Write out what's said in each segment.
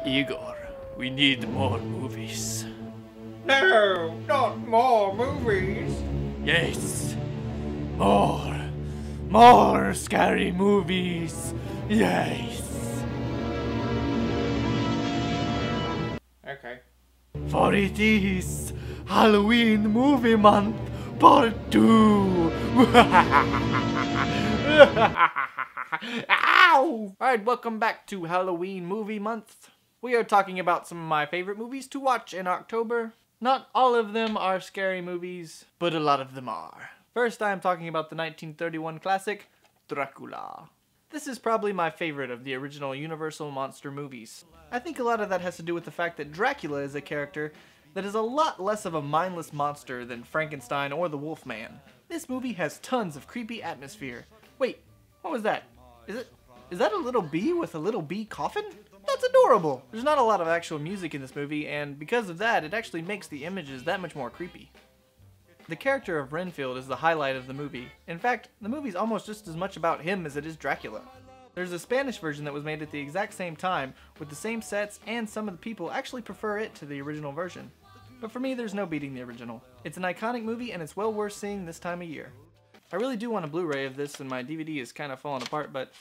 Igor, we need more movies. No, not more movies. Yes. More. More scary movies. Yes. Okay. For it is Halloween Movie Month Part 2. Ow! Alright, welcome back to Halloween Movie Month. We are talking about some of my favorite movies to watch in October. Not all of them are scary movies, but a lot of them are. First, I am talking about the 1931 classic, Dracula. This is probably my favorite of the original Universal monster movies. I think a lot of that has to do with the fact that Dracula is a character that is a lot less of a mindless monster than Frankenstein or the Wolfman. This movie has tons of creepy atmosphere. Wait, what was that? Is that a little bee with a little bee coffin? That's adorable! There's not a lot of actual music in this movie, and because of that, it actually makes the images that much more creepy. The character of Renfield is the highlight of the movie. In fact, the movie's almost just as much about him as it is Dracula. There's a Spanish version that was made at the exact same time, with the same sets, and some of the people actually prefer it to the original version. But for me, there's no beating the original. It's an iconic movie, and it's well worth seeing this time of year. I really do want a Blu-ray of this, and my DVD is kind of falling apart, but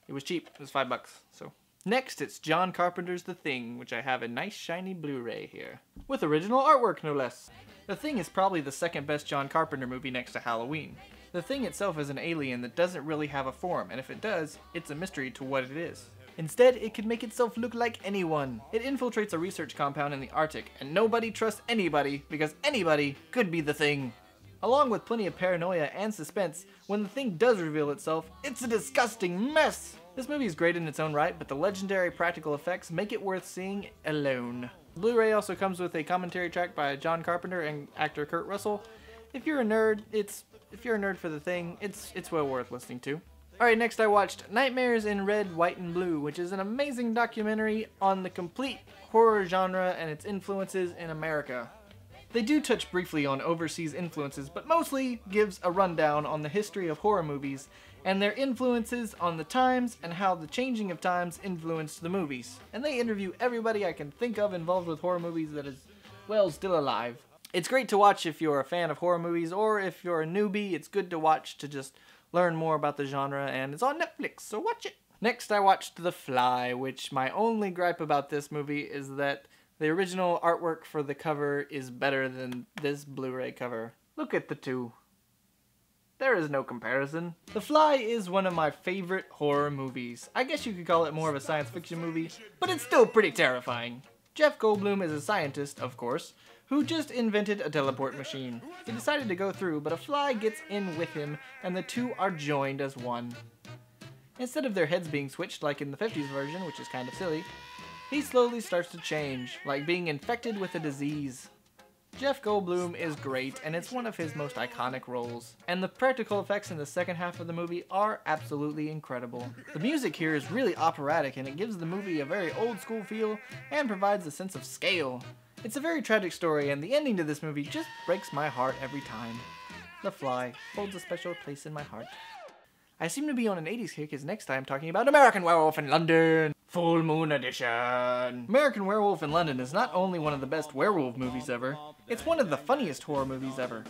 it was cheap. It was $5, so. Next, it's John Carpenter's The Thing, which I have a nice shiny Blu-ray here. With original artwork, no less. The Thing is probably the second best John Carpenter movie next to Halloween. The Thing itself is an alien that doesn't really have a form, and if it does, it's a mystery to what it is. Instead, it could make itself look like anyone. It infiltrates a research compound in the Arctic, and nobody trusts anybody because anybody could be the Thing. Along with plenty of paranoia and suspense, when the Thing does reveal itself, it's a disgusting mess! This movie is great in its own right, but the legendary practical effects make it worth seeing alone. The Blu-ray also comes with a commentary track by John Carpenter and actor Kurt Russell. If you're a nerd for The Thing, it's well worth listening to. Alright, next I watched Nightmares in Red, White, and Blue, which is an amazing documentary on the complete horror genre and its influences in America. They do touch briefly on overseas influences, but mostly gives a rundown on the history of horror movies and their influences on the times and how the changing of times influenced the movies. And they interview everybody I can think of involved with horror movies that is, well, still alive. It's great to watch if you're a fan of horror movies, or if you're a newbie, it's good to watch to just learn more about the genre, and it's on Netflix, so watch it! Next I watched The Fly, which my only gripe about this movie is that the original artwork for the cover is better than this Blu-ray cover. Look at the two. There is no comparison. The Fly is one of my favorite horror movies. I guess you could call it more of a science fiction movie, but it's still pretty terrifying. Jeff Goldblum is a scientist, of course, who just invented a teleport machine. He decided to go through, but a fly gets in with him, and the two are joined as one. Instead of their heads being switched like in the 50s version, which is kind of silly, he slowly starts to change, like being infected with a disease. Jeff Goldblum is great, and it's one of his most iconic roles. And the practical effects in the second half of the movie are absolutely incredible. The music here is really operatic, and it gives the movie a very old school feel and provides a sense of scale. It's a very tragic story, and the ending to this movie just breaks my heart every time. The Fly holds a special place in my heart. I seem to be on an 80s kick, as next time talking about American Werewolf in London! Full Moon Edition! American Werewolf in London is not only one of the best werewolf movies ever, it's one of the funniest horror movies ever.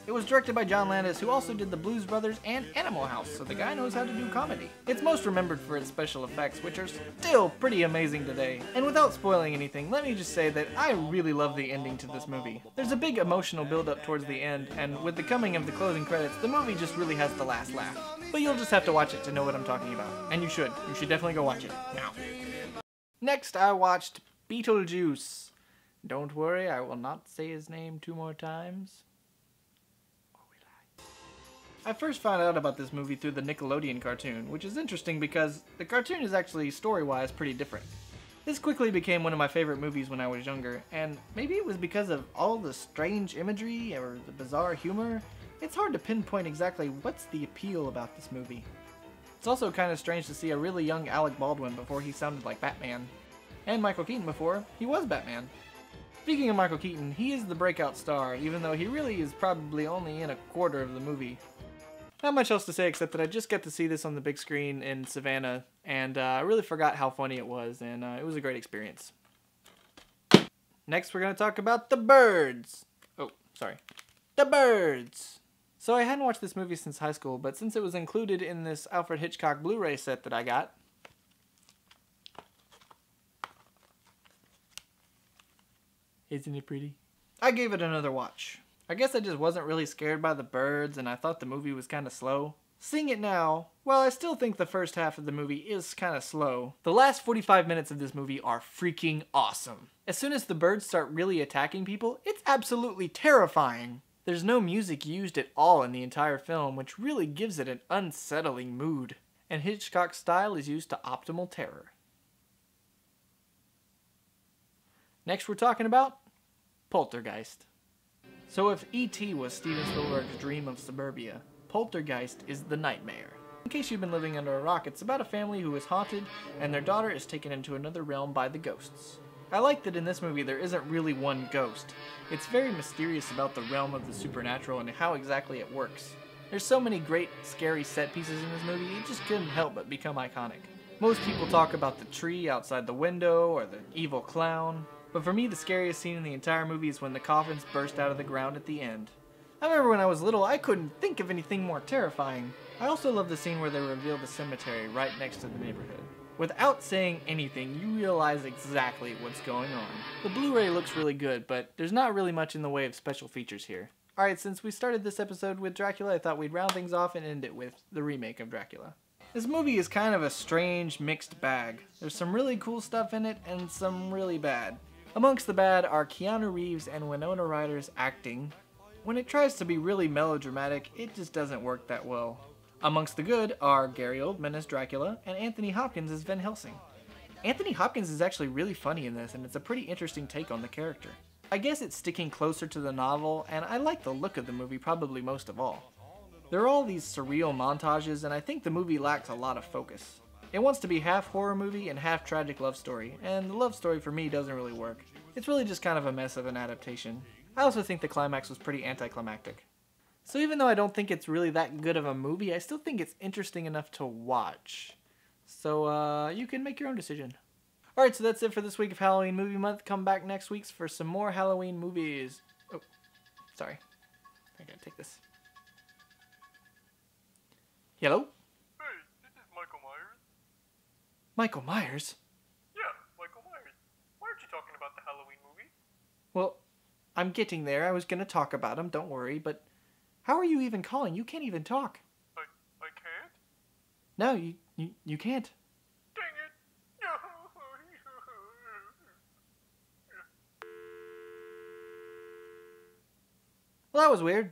It was directed by John Landis, who also did The Blues Brothers and Animal House, so the guy knows how to do comedy. It's most remembered for its special effects, which are still pretty amazing today. And without spoiling anything, let me just say that I really love the ending to this movie. There's a big emotional build-up towards the end, and with the coming of the closing credits, the movie just really has the last laugh. But you'll just have to watch it to know what I'm talking about. And you should. You should definitely go watch it. Now. Next, I watched Beetlejuice. Don't worry, I will not say his name 2 more times. I first found out about this movie through the Nickelodeon cartoon, which is interesting because the cartoon is actually, story-wise, pretty different. This quickly became one of my favorite movies when I was younger, and maybe it was because of all the strange imagery or the bizarre humor. It's hard to pinpoint exactly what's the appeal about this movie. It's also kind of strange to see a really young Alec Baldwin before he sounded like Batman, and Michael Keaton before he was Batman. Speaking of Michael Keaton, he is the breakout star, even though he really is probably only in a quarter of the movie. Not much else to say except that I just got to see this on the big screen in Savannah, and I really forgot how funny it was, and it was a great experience. Next, we're going to talk about The Birds. Oh, sorry. The Birds. So I hadn't watched this movie since high school, but since it was included in this Alfred Hitchcock Blu-ray set that I got, isn't it pretty? I gave it another watch. I guess I just wasn't really scared by the birds, and I thought the movie was kind of slow. Seeing it now, well, I still think the first half of the movie is kind of slow. The last 45 minutes of this movie are freaking awesome. As soon as the birds start really attacking people, it's absolutely terrifying. There's no music used at all in the entire film, which really gives it an unsettling mood. And Hitchcock's style is used to optimal terror. Next we're talking about Poltergeist. So if E.T. was Steven Spielberg's dream of suburbia, Poltergeist is the nightmare. In case you've been living under a rock, it's about a family who is haunted and their daughter is taken into another realm by the ghosts. I like that in this movie there isn't really one ghost. It's very mysterious about the realm of the supernatural and how exactly it works. There's so many great scary set pieces in this movie, it just couldn't help but become iconic. Most people talk about the tree outside the window or the evil clown, but for me the scariest scene in the entire movie is when the coffins burst out of the ground at the end. I remember when I was little, I couldn't think of anything more terrifying. I also love the scene where they reveal the cemetery right next to the neighborhood. Without saying anything, you realize exactly what's going on. The Blu-ray looks really good, but there's not really much in the way of special features here. Alright, since we started this episode with Dracula, I thought we'd round things off and end it with the remake of Dracula. This movie is kind of a strange, mixed bag. There's some really cool stuff in it, and some really bad. Amongst the bad are Keanu Reeves and Winona Ryder's acting. When it tries to be really melodramatic, it just doesn't work that well. Amongst the good are Gary Oldman as Dracula and Anthony Hopkins as Van Helsing. Anthony Hopkins is actually really funny in this, and it's a pretty interesting take on the character. I guess it's sticking closer to the novel, and I like the look of the movie probably most of all. There are all these surreal montages, and I think the movie lacks a lot of focus. It wants to be half horror movie and half tragic love story, and the love story for me doesn't really work. It's really just kind of a mess of an adaptation. I also think the climax was pretty anticlimactic. So even though I don't think it's really that good of a movie, I still think it's interesting enough to watch. So you can make your own decision. Alright, so that's it for this week of Halloween Movie Month. Come back next week for some more Halloween movies. Oh, sorry. I gotta take this. Hello? Hey, this is Michael Myers. Michael Myers? Yeah, Michael Myers. Why aren't you talking about the Halloween movie? Well, I'm getting there. I was gonna talk about him, don't worry, but how are you even calling? You can't even talk. I can't? No, you can't. Dang it! Well, that was weird.